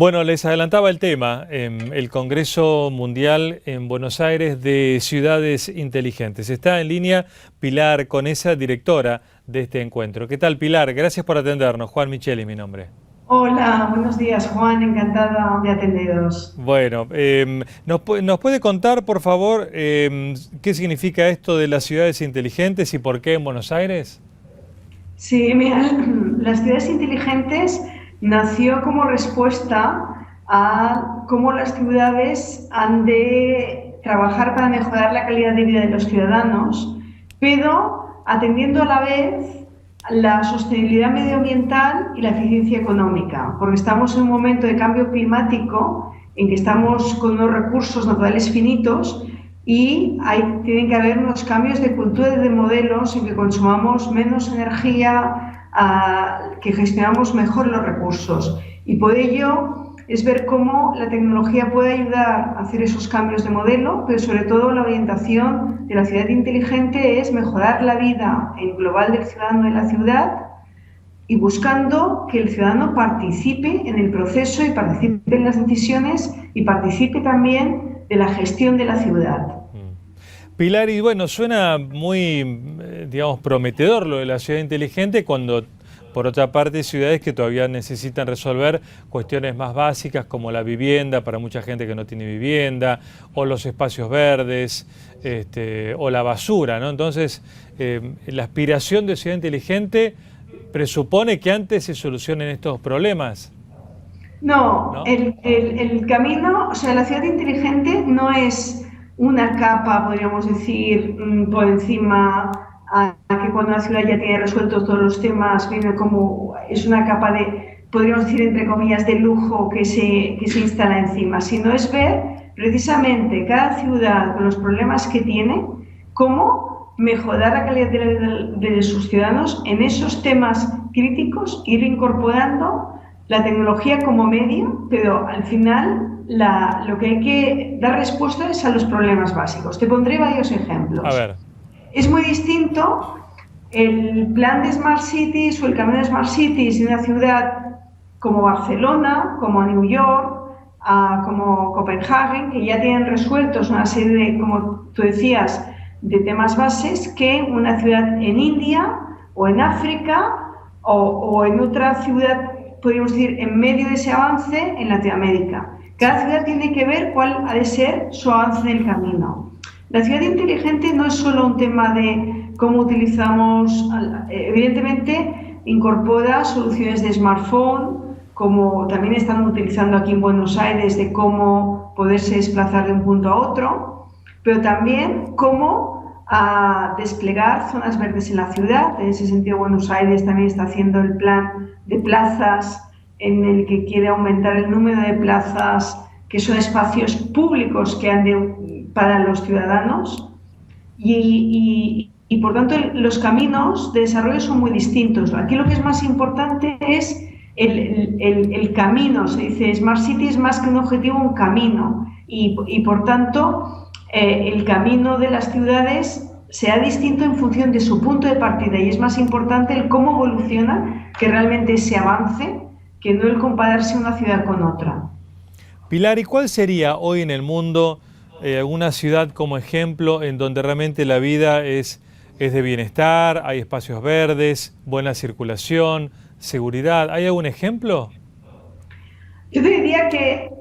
Bueno, les adelantaba el tema, el Congreso Mundial en Buenos Aires de Ciudades Inteligentes. Está en línea Pilar Conesa, directora de este encuentro. ¿Qué tal, Pilar? Gracias por atendernos. Juan Micheli, mi nombre. Hola, buenos días, Juan. Encantada de atenderos. Bueno, ¿nos puede contar, por favor, qué significa esto de las ciudades inteligentes y por qué en Buenos Aires? Sí, mira, las ciudades inteligentes nació como respuesta a cómo las ciudades han de trabajar para mejorar la calidad de vida de los ciudadanos, pero atendiendo a la vez la sostenibilidad medioambiental y la eficiencia económica, porque estamos en un momento de cambio climático en que estamos con unos recursos naturales finitos y tienen que haber unos cambios de cultura y de modelos en que consumamos menos energía, que gestionamos mejor los recursos. Y por ello es ver cómo la tecnología puede ayudar a hacer esos cambios de modelo, pero sobre todo la orientación de la ciudad inteligente es mejorar la vida en global del ciudadano de la ciudad y buscando que el ciudadano participe en el proceso y participe en las decisiones y participe también de la gestión de la ciudad. Pilar, y bueno, suena muy, digamos, prometedor lo de la ciudad inteligente cuando, por otra parte, hay ciudades que todavía necesitan resolver cuestiones más básicas como la vivienda para mucha gente que no tiene vivienda, o los espacios verdes, o la basura, ¿no? Entonces, la aspiración de ciudad inteligente presupone que antes se solucionen estos problemas. No, el camino, o sea, la ciudad inteligente no es una capa, podríamos decir, por encima a que cuando la ciudad ya tiene resueltos todos los temas, viene como, es una capa de, podríamos decir, entre comillas, de lujo que se instala encima, sino es ver precisamente cada ciudad con los problemas que tiene, cómo mejorar la calidad de la vida de sus ciudadanos en esos temas críticos, ir incorporando la tecnología como medio, pero al final lo que hay que dar respuesta es a los problemas básicos. Te pondré varios ejemplos. A ver. Es muy distinto el plan de Smart Cities o el camino de Smart Cities en una ciudad como Barcelona, como New York, como Copenhague, que ya tienen resueltos una serie de, como tú decías, de temas bases, que una ciudad en India o en África o en otra ciudad, podríamos decir, en medio de ese avance en Latinoamérica. Cada ciudad tiene que ver cuál ha de ser su avance en el camino. La ciudad inteligente no es solo un tema de cómo utilizamos, evidentemente incorpora soluciones de smartphone, como también están utilizando aquí en Buenos Aires, de cómo poderse desplazar de un punto a otro, pero también cómo desplegar zonas verdes en la ciudad. En ese sentido, Buenos Aires también está haciendo el plan de plazas en el que quiere aumentar el número de plazas que son espacios públicos que han para los ciudadanos y por tanto los caminos de desarrollo son muy distintos. Aquí lo que es más importante es el camino. Se dice Smart City es más que un objetivo, un camino y por tanto el camino de las ciudades será distinto en función de su punto de partida y es más importante el cómo evoluciona que realmente ese avance que no el compararse una ciudad con otra. Pilar, ¿y cuál sería hoy en el mundo una ciudad como ejemplo en donde realmente la vida es de bienestar, hay espacios verdes, buena circulación, seguridad? ¿Hay algún ejemplo? Yo te diría que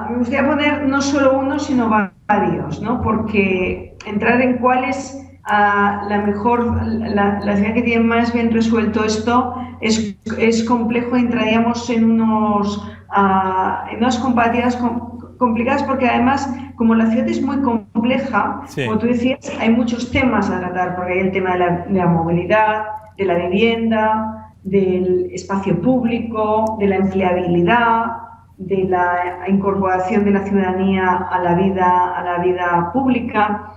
me gustaría poner no solo uno, sino varios, ¿no? Porque entrar en cuál es la ciudad que tiene más bien resuelto esto es complejo. Entraríamos en unas comparativas complicadas porque además, como la ciudad es muy compleja, sí, como tú decías, hay muchos temas a tratar, porque hay el tema de la movilidad, de la vivienda, del espacio público, de la empleabilidad, de la incorporación de la ciudadanía a la vida pública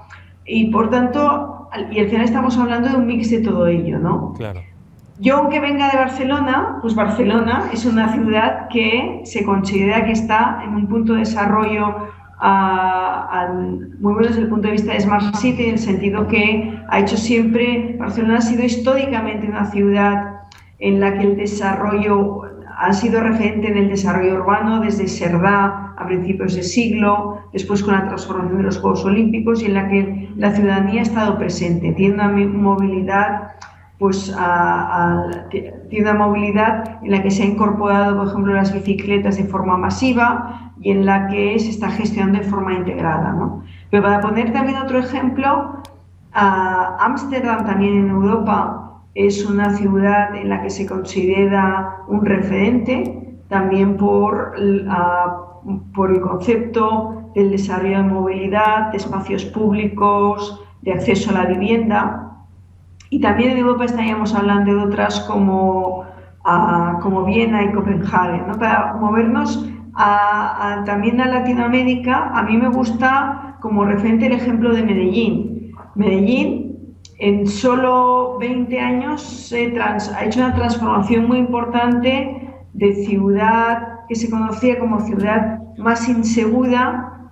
y por tanto, y al final estamos hablando de un mix de todo ello, ¿no? Claro. Yo, aunque venga de Barcelona, pues Barcelona es una ciudad que se considera que está en un punto de desarrollo muy bueno desde el punto de vista de Smart City, en el sentido que ha hecho siempre, Barcelona ha sido históricamente una ciudad en la que el desarrollo ha sido referente en el desarrollo urbano desde Cerdá a principios de siglo, después con la transformación de los Juegos Olímpicos, y en la que la ciudadanía ha estado presente. Tiene una movilidad, tiene una movilidad en la que se ha incorporado, por ejemplo, las bicicletas de forma masiva y en la que se está gestionando de forma integrada, ¿no? Pero para poner también otro ejemplo, Ámsterdam, también en Europa, es una ciudad en la que se considera un referente también por el concepto del desarrollo de movilidad, de espacios públicos, de acceso a la vivienda. Y también en Europa estaríamos hablando de otras como Viena y Copenhague, ¿no? Para movernos también a Latinoamérica, a mí me gusta como referente el ejemplo de Medellín. Medellín, en solo 20 años, ha hecho una transformación muy importante de ciudad que se conocía como ciudad más insegura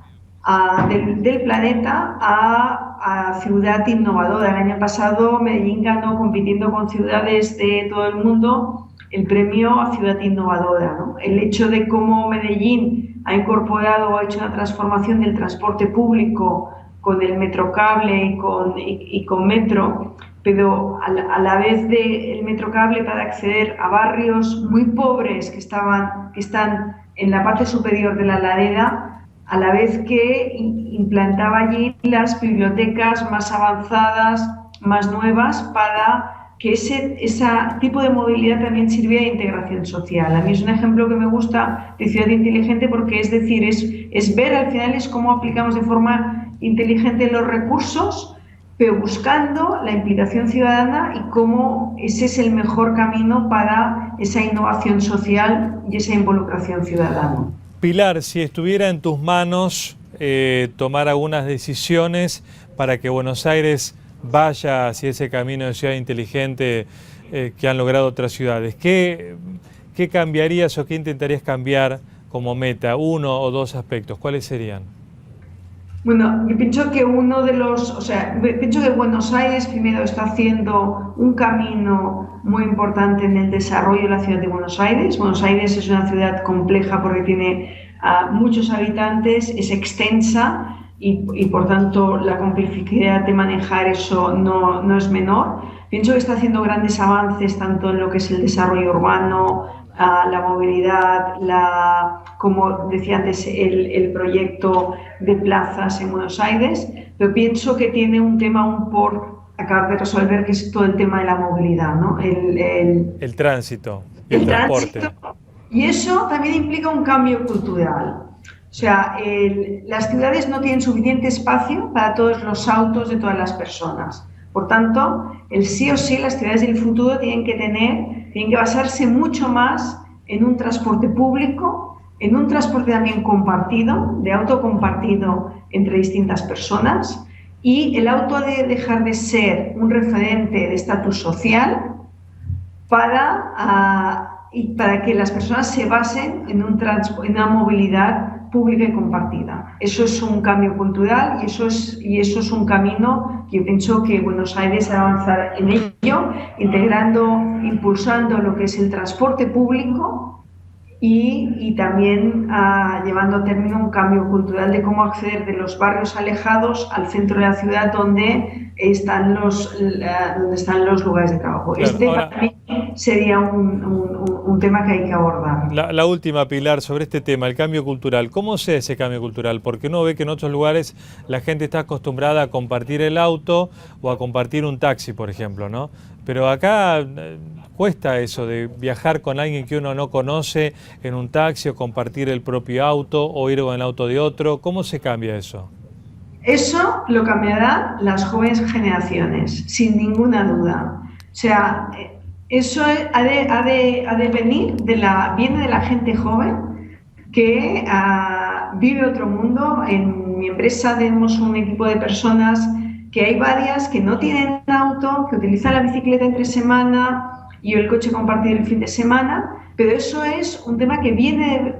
del planeta a ciudad innovadora. El año pasado Medellín ganó, compitiendo con ciudades de todo el mundo, el premio a ciudad innovadora, ¿no? El hecho de cómo Medellín ha incorporado o ha hecho una transformación del transporte público con el metrocable y con metro, pero a la vez del metrocable para acceder a barrios muy pobres que están en la parte superior de la ladera, a la vez que implantaba allí las bibliotecas más avanzadas, más nuevas, para que ese tipo de movilidad también sirviera de integración social. A mí es un ejemplo que me gusta de ciudad inteligente, porque es decir, es ver al final es cómo aplicamos de forma inteligente los recursos, pero buscando la implicación ciudadana y cómo ese es el mejor camino para esa innovación social y esa involucración ciudadana. Pilar, si estuviera en tus manos tomar algunas decisiones para que Buenos Aires vaya hacia ese camino de ciudad inteligente que han logrado otras ciudades, ¿qué cambiarías o qué intentarías cambiar como meta? Uno o dos aspectos, ¿cuáles serían? Bueno, yo pienso que pienso que Buenos Aires primero está haciendo un camino muy importante en el desarrollo de la ciudad de Buenos Aires. Buenos Aires es una ciudad compleja porque tiene muchos habitantes, es extensa y por tanto la complejidad de manejar eso no es menor. Pienso que está haciendo grandes avances tanto en lo que es el desarrollo urbano, la movilidad, como decía antes, el proyecto de plazas en Buenos Aires, pero pienso que tiene un tema aún por acabar de resolver, que es todo el tema de la movilidad, ¿no? El tránsito, el transporte. Tránsito, y eso también implica un cambio cultural. O sea, las ciudades no tienen suficiente espacio para todos los autos de todas las personas. Por tanto, sí o sí, las ciudades del futuro tienen que basarse mucho más en un transporte público, en un transporte también compartido, de auto compartido entre distintas personas, y el auto ha de dejar de ser un referente de estatus social para que las personas se basen en una movilidad pública y compartida. Eso es un cambio cultural y eso es un camino que yo pienso que Buenos Aires debe avanzar en ello, impulsando lo que es el transporte público y también llevando a término un cambio cultural de cómo acceder de los barrios alejados al centro de la ciudad donde están los lugares de trabajo. Para mí sería un tema que hay que abordar. La última, Pilar, sobre este tema, el cambio cultural. ¿Cómo se ese cambio cultural? Porque uno ve que en otros lugares la gente está acostumbrada a compartir el auto o a compartir un taxi, por ejemplo, ¿no? Pero acá cuesta eso de viajar con alguien que uno no conoce en un taxi o compartir el propio auto o ir con el auto de otro. ¿Cómo se cambia eso? Eso lo cambiarán las jóvenes generaciones, sin ninguna duda. O sea, eso ha de venir viene de la gente joven que vive otro mundo. En mi empresa tenemos un equipo de personas que hay varias que no tienen auto, que utilizan la bicicleta entre semana y el coche compartido el fin de semana, pero eso es un tema que tiene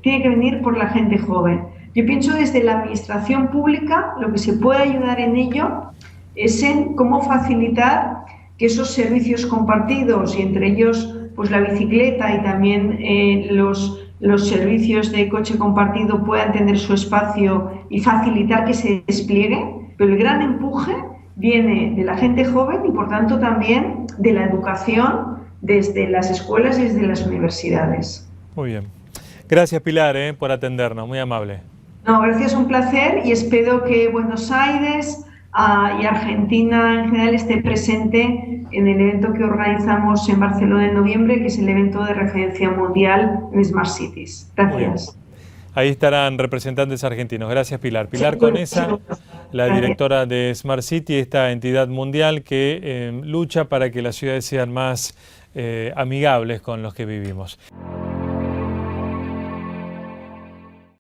que venir por la gente joven. Yo pienso desde la administración pública lo que se puede ayudar en ello es en cómo facilitar que esos servicios compartidos y entre ellos pues la bicicleta y también los servicios de coche compartido puedan tener su espacio y facilitar que se despliegue, pero el gran empuje viene de la gente joven y por tanto también de la educación desde las escuelas y desde las universidades. Muy bien. Gracias, Pilar, por atendernos, muy amable. No, gracias, un placer, y espero que Buenos Aires y Argentina en general esté presente en el evento que organizamos en Barcelona en noviembre, que es el evento de referencia mundial en Smart Cities. Gracias. Ahí estarán representantes argentinos. Gracias, Pilar. Pilar Conesa, la directora de Smart City, esta entidad mundial que lucha para que las ciudades sean más amigables con los que vivimos.